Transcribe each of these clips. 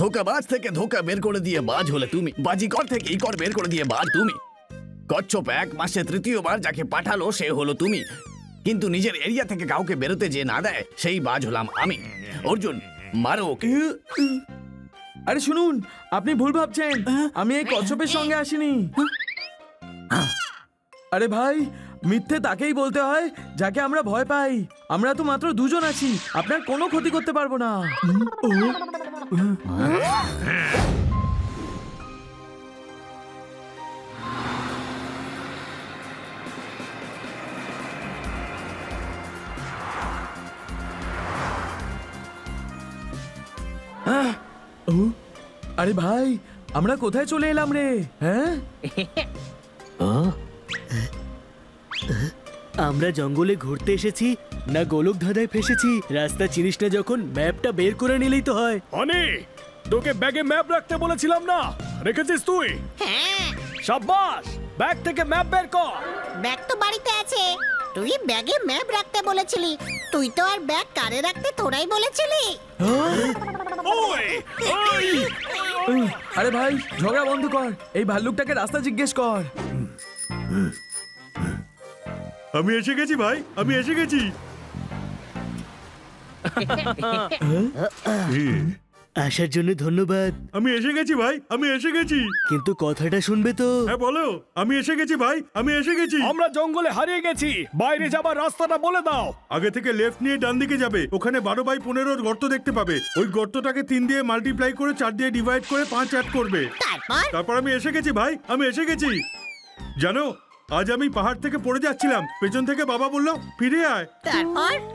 ধোকাবাজ থেকে ধোকা বের করে দিয়ে বাজ হলে তুমি, বাজিকর থেকে ইকর বের করে দিয়ে বাজ তুমি। কচ্ছপ 1 মাসে তৃতীয়বার যাকে পাঠালো সে হলো তুমি, কিন্তু নিজের এরিয়া থেকে কাউকে বেরোতে যে না দেয় সেই বাজ হলাম আমি। অর্জুন, মারো ওকে। আরে শুনুন, আপনি ভুল ভাবছেন, আমি এই কচ্ছপের সঙ্গে আসিনি। আরে ভাই, মিথ্যে তাকেই বলতে হয় যাকে আমরা ভয় পাই। আমরা তো মাত্র 2 জন আছি, আপনার কোনো ক্ষতি করতে পারবো না। আরে ভাই, আমরা কোথায় চলে এলাম রে? হ্যাঁ, আমরা জঙ্গলে ঘুরতে এসেছি না গোলক ধাঁধায় ফেসেছি? রাস্তা চিনিস না যখন ম্যাপটা বের করে নিলেই তো হয়। অনি, তোকে ব্যাগে ম্যাপ রাখতে বলেছিলাম না, রেখেছিস তুই? হ্যাঁ, সাব্বাস, ব্যাগ থেকে ম্যাপ বের কর। ব্যাগ তো বাড়িতে আছে। তুই ব্যাগে ম্যাপ রাখতে বলেছিলি। তুই তো আর ব্যাগ কারে রাখতে তোরাই বলেছিলি। ওই ওই, আরে ভাই, ঝগড়া বন্ধ কর, এই ভাল্লুকটাকে রাস্তা জিজ্ঞেস কর। আমি এসে গেছি ভাই, আমি এসে গেছি। আসার জন্য ধন্যবাদ, আমি এসে গেছি ভাই, আমি এসে গেছি। কিন্তু কথাটা শুনবে তো? হ্যাঁ বলো, আমি এসে গেছি ভাই, আমি এসে গেছি। আমরা জঙ্গলে হারিয়ে গেছি, বাইরে যাবার রাস্তাটা বলে দাও। আগে থেকে লেফট নিয়ে ডান দিকে যাবে, ওখানে 12x15 গর্ত দেখতে পাবে। ওই গর্তটাকে 3 দিয়ে মাল্টিপ্লাই করে 4 দিয়ে ডিভাইড করে 5 অ্যাড করবে। তারপর আমি এসে গেছি ভাই, আমি এসে গেছি। জানো, আজ আমি পাহাড় থেকে পড়ে যাচ্ছিলাম, পেছন থেকে বাবা বললো ফিরে আয়।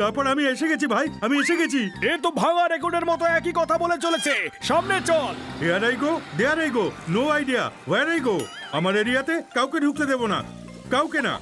তারপর আমি এসে গেছি ভাই, আমি এসে গেছি। এ তো ভাঙা রেকর্ডের মতো একই কথা বলে চলেছে। সামনে চল। Here I go, there I go, no idea where I go. আমার এরিয়াতে কাউকে ঢুকতে দেব না, কাউকে না।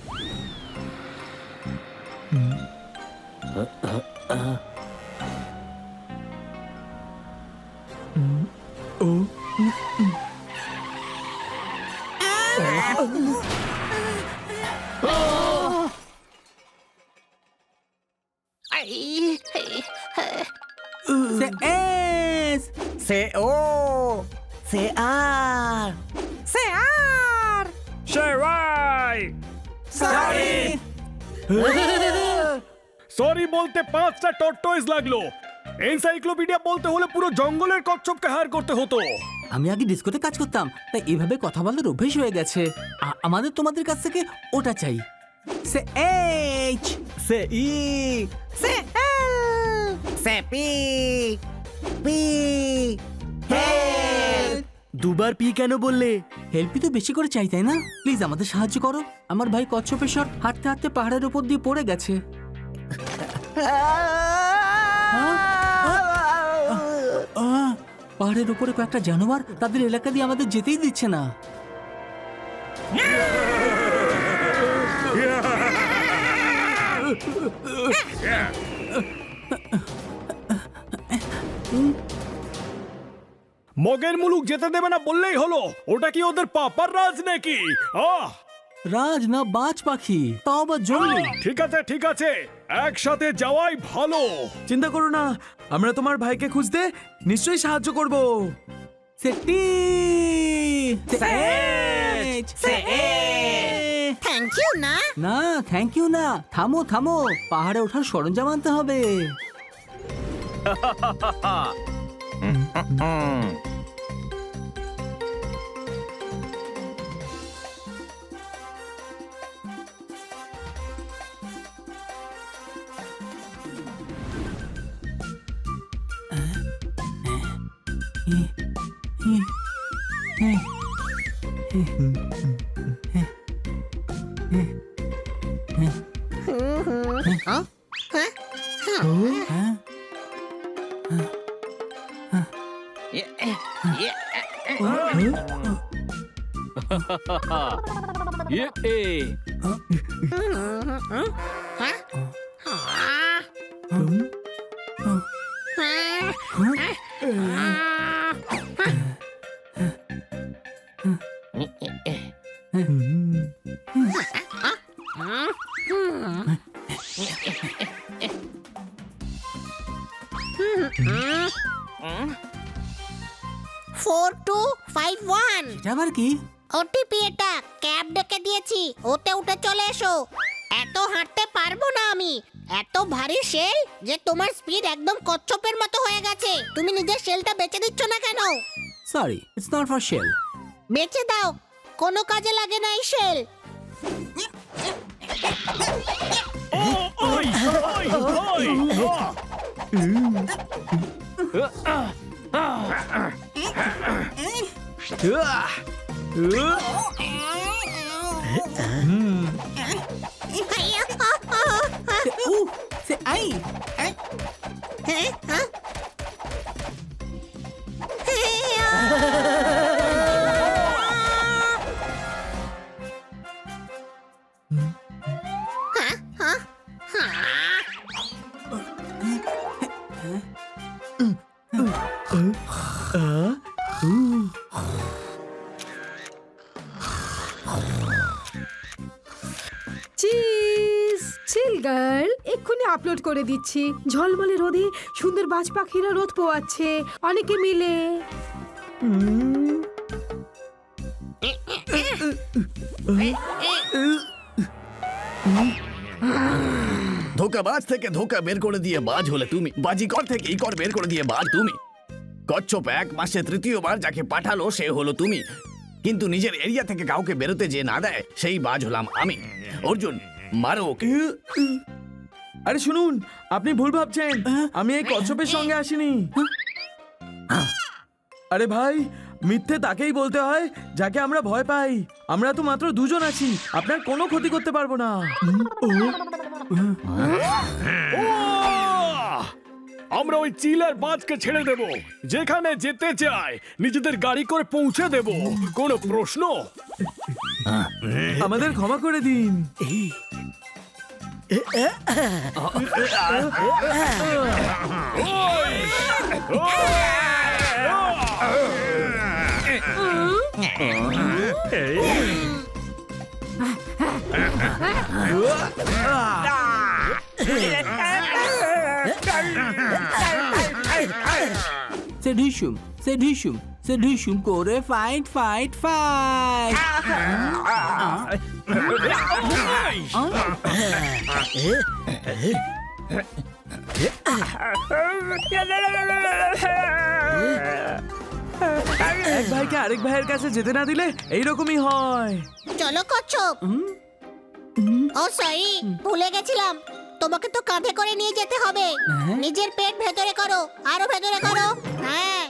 সে ও, সে আর, সে আর, শেওয়াই, সরি বলতে 5টা টর্টয়েস লাগলো। এনসাইক্লোপিডিয়া বলতে হলে পুরো জঙ্গলের কচ্ছপকে হায়ার করতে হতো। আমি আগে ডিস্কোতে কাজ করতাম, তাই এভাবে কথা বলার অভ্যেস হয়ে গেছে। আমাদের তোমাদের কাছ থেকে ওটা চাই। সে এইচ, সে ই, সে এল, সে পি, পি, হেল্প। দুবার পি কেন বললে? হেল্পই তো বেশি করে চাই, তাই না? প্লিজ আমাদের সাহায্য করো। আমার ভাই কচ্ছপেশ্বর হাঁটতে হাঁটতে পাহাড়ের উপর দিয়ে পড়ে গেছে। পাহাড়ের উপরে কয়েকটা জানোয়ার তাদের এলাকা দিয়ে আমাদের যেতেই দিচ্ছে না। মগের মুলুক যেতে দেবে না বললেই হলো। ওটা কি ওদের পাপার রাজ নাকি? রাজ না বাজ পাখি, তাও আবার জঙ্গলি। ঠিক আছে ঠিক আছে, একসাথে যাওয়াই ভালো। চিন্তা করো না, আমরা তোমার ভাইকে খুঁজতে নিশ্চয়ই সাহায্য করব। থ্যাংক ইউ না। না থ্যাংক ইউ না, থামো থামো, পাহাড়ে ওঠার সরঞ্জাম আনতে হবে। 4251 এটা আবার কি? ওটিপি এটা, ক্যাব ডেকে দিয়েছি, ওতে উঠে চলে এসো। এত হাঁটতে পারবো না আমি, এত ভারী শেল যে তোমার স্পিড একদম কচ্ছপের মতো হয়ে গেছে। তুমি নিজের শেলটা বেচে দিচ্ছ না কেন? Sorry, it's not for sale. বেচে দাও, কোনো কাজে লাগে না এই শেল। সে আই হ্যাঁ, হ্যাঁ? চিজ চিল গার্ল এক্ষুনি আপলোড করে দিচ্ছি। ঝলমলে রোদে সুন্দর বাজ পাখিরা রোদ পোয়াচ্ছে অনেকে মিলে। ধোকাবাজ থেকে ধোকা বের করে দিয়ে বাজ হলে তুমি, বাজিকর থেকে কর বের করে দিয়ে বাজ তুমি। কচ্ছপ 1 মাসে তৃতীয়বার যাকে পাঠালো সে হলো তুমি, কিন্তু নিজের এরিয়া থেকে কাউকে বেরোতে যে না দেয় সেই বাজ হলাম আমি। অর্জুন, মারো ওকে। আরে শুনুন, আপনি ভুল ভাবছেন, আমি এই কচ্ছপের সঙ্গে আসিনি। আরে ভাই, মিথ্যে তাকেই বলতে হয় যাকে আমরা ভয় পাই। আমরা তো মাত্র দুজন আছি, আপনার কোনো ক্ষতি করতে পারবো না। আমরা ওই চিলার বাজকে ছেড়ে দেব, যেখানে যেতে চায় নিজেদের গাড়ি করে পৌঁছে দেব। কোনো প্রশ্ন? আমাদের ক্ষমা করে দিন। সেডিশন করে ফাইট ফাইট ফাইট। এক ভাইকে আরেক ভাইয়ের কাছে যেতে না দিলে এইরকমই হয়। চলো কচ্ছপ। ও সরি, ভুলে গেছিলাম, তোমাকে তো কাঁধে করে নিয়ে যেতে হবে। নিজের পেট ভেতরে করো, আরো ভেতরে করো। হ্যাঁ,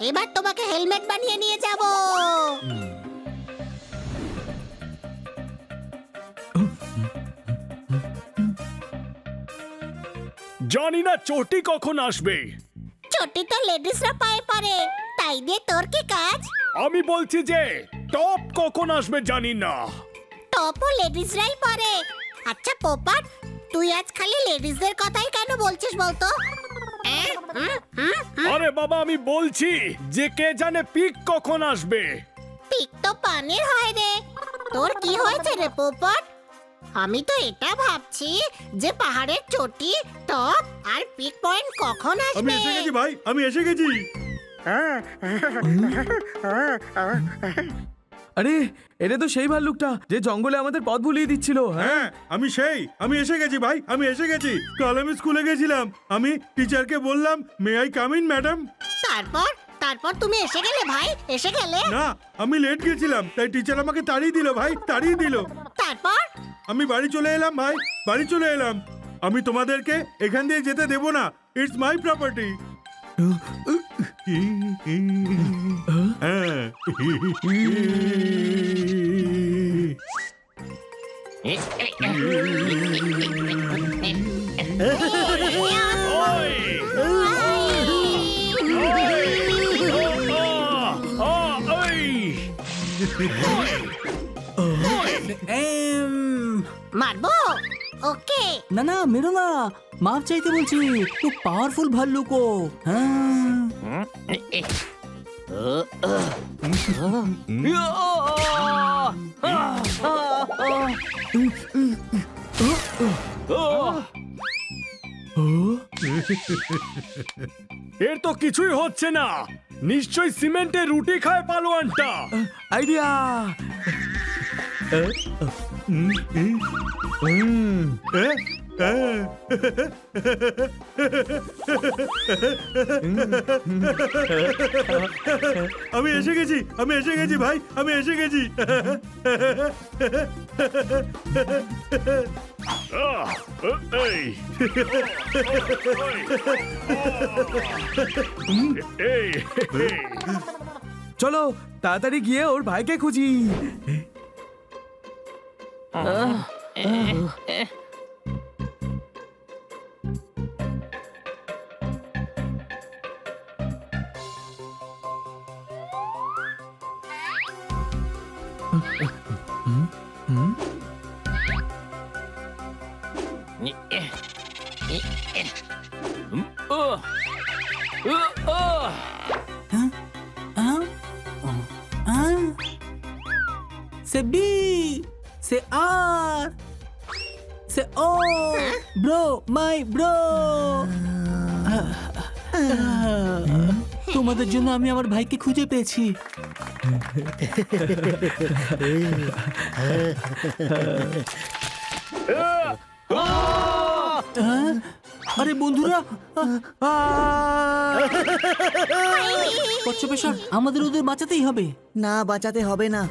এবার তোমাকে হেলমেট বানিয়ে নিয়ে যাব। জানি না চটি কখন আসবে। চটি তো লেডিসরা পায়ে পরে, তাই দিয়ে তোর কি কাজ? আমি বলছি যে টপ কখন আসবে জানি না। টপও লেডিসরাই পরে। আচ্ছা পোপাট, তুই আজ খালি লেডিসদের কথাই কেন বলছিস বলতো? আরে বাবা, আমি বলছি যে কে জানে পিক কখন আসবে। পিক তো পানির হয় রে। তোর কি হয়েছে রে পোপট? আমি তো এটা ভাবছি যে পাহাড়ের চটি, টপ আর পিক পয়েন্ট কখন আমি আসবে। এসে গেছি ভাই, আমি এসে গেছি। আরে এটা তো সেই ভাল্লুকটা যে জঙ্গলে আমাদের পথ ভুলিয়ে দিচ্ছিল। হ্যাঁ, আমি এসে গেছি ভাই, আমি এসে গেছি। কাল আমি স্কুলে গেছিলাম, আমি টিচারকে বললাম may I come in madam. তারপর তুমি এসে গেলে ভাই, এসে গেলে। না, আমি লেট গেছিলাম, তাই টিচার আমাকে তাড়িয়ে দিল ভাই, তাড়িয়ে দিল। তারপর আমি বাড়ি চলে এলাম ভাই, বাড়ি চলে এলাম। আমি তোমাদেরকে এখান দিয়ে যেতে দেব না, ইটস মাই প্রপার্টি। মারবো? ওকে। না না, মেরো না, মাপ চাইতে বলছি। খুব পাওয়ারফুল ভাল্লুক ও। হ্যাঁ এর তো কিছুই হচ্ছে না, নিশ্চয়ই সিমেন্টের রুটি খায় পালোয়ানটা। আইডিয়া! আমি এসে গেছি, আমি এসে গেছি ভাই, আমি এসে গেছি। এই এই চলো তাড়াতাড়ি গিয়ে ওর ভাইকে খুঁজি। C'est B, c'est R, c'est O, bro, my bro. তোমাদের জন্য আমি আমার ভাইকে খুঁজে পেয়েছি। আরে বন্ধুরা, কচ্ছপেশ্বর, আমাদের ওদের বাঁচাতেই হবে। না, বাঁচাতে হবে না।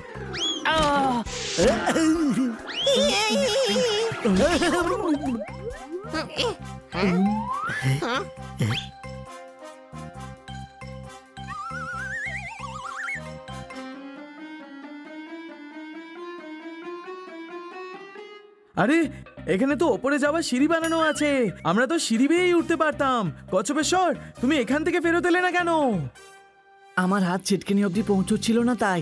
আরে এখানে তো ওপরে যাওয়ার সিঁড়ি বানানো আছে, আমরা তো সিঁড়ি বেয়েই উঠতে পারতাম। কচ্ছপেশ্বর, তুমি এখান থেকে ফেরত এলে না কেন? আমার হাত ছিটকিনি অবধি পৌঁছচ্ছিল না তাই।